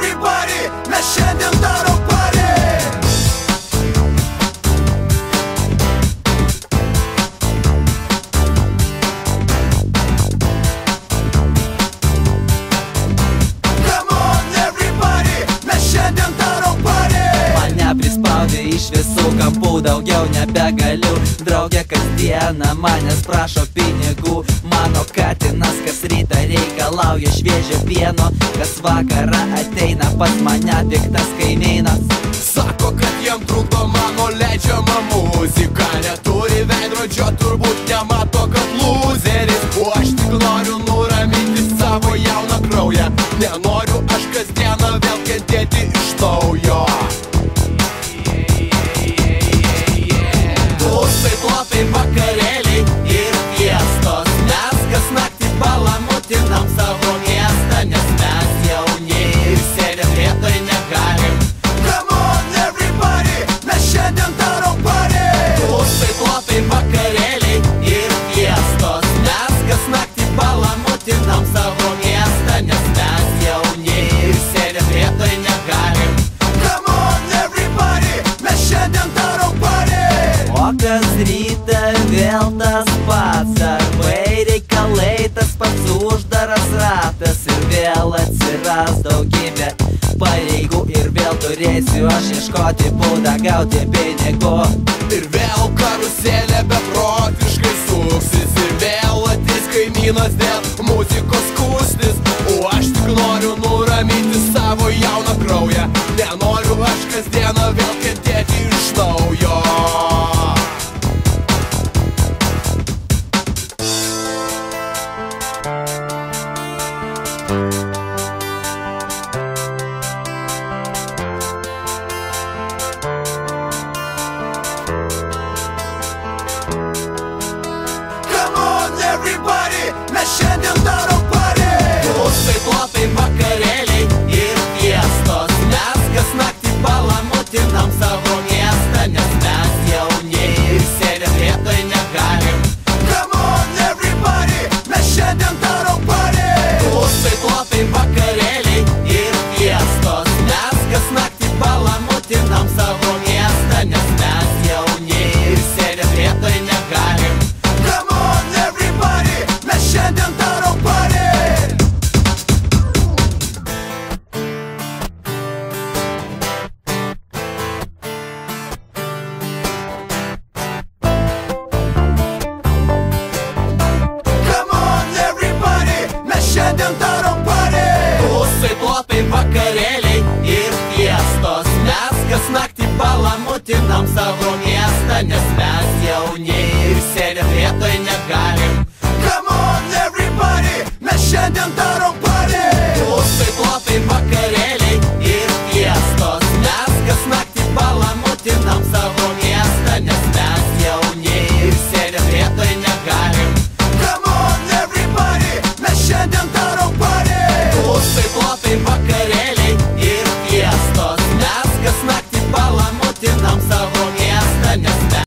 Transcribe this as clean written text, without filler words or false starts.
everybody, mes šiandien darom party. Prispaudė iš visų kampų, daugiau nebegaliu. Draugė kasdieną manęs prašo pinigų. Mano katinas kas rytą reikalauja šviežio pieno, kas vakarą ateina pas mane piktas kaimynas. Sako, kad jam trukdo mano leidžiama muzika. Neturi veidrodžio, turbūt nemato, kad lūzeris. O aš tik noriu nuraminti savo jauną kraują. Nenoriu aš kasdieną vėl kentėti iš naujo. Plotai, vakarėliai ir fiestos. Mes kas naktį palamutinam savo miestą, nes mes jauni ir sėdėm vietoj negalim. Come on everybody, mes šiandien darom party. Plotai, vakarėliai ir fiestos. Mes kas naktį palamutinam savo miestą, nes mes jauni ir sėdėm vietoj negalim. Come on everybody, mes šiandien darom party. O kas rytą vėl tas pats, darbai reikalai, tas pats uždaras ratas. Ir vėl atsiras daugybė pareigų, ir vėl turėsiu aš ieškoti būdą gauti pinigų. Ir vėl karuselė beprotiškai suksis, ir vėl ateis kaimynas dėl muzikos skųstis. O aš tik noriu nuraminti savo jauną kraują. Nenoriu aš kasdieną vėl kentėti iš naujo. Everybody, mes šiandien darom party. Plotai, vakarėliai ir fiestos. Mes kas naktį palamutinam savo miestą, nes mes jauni ir sėdėm vietoj negalim. Come on everybody, mes šiandien darom party. Plotai, vakarėliai ir fiestos. Mes kas naktį palamutinam savo miestą, nes mes jauni ir sėdėm vietoj negalim. Šiandien darom party. Come on everybody, mes šiandien darom party.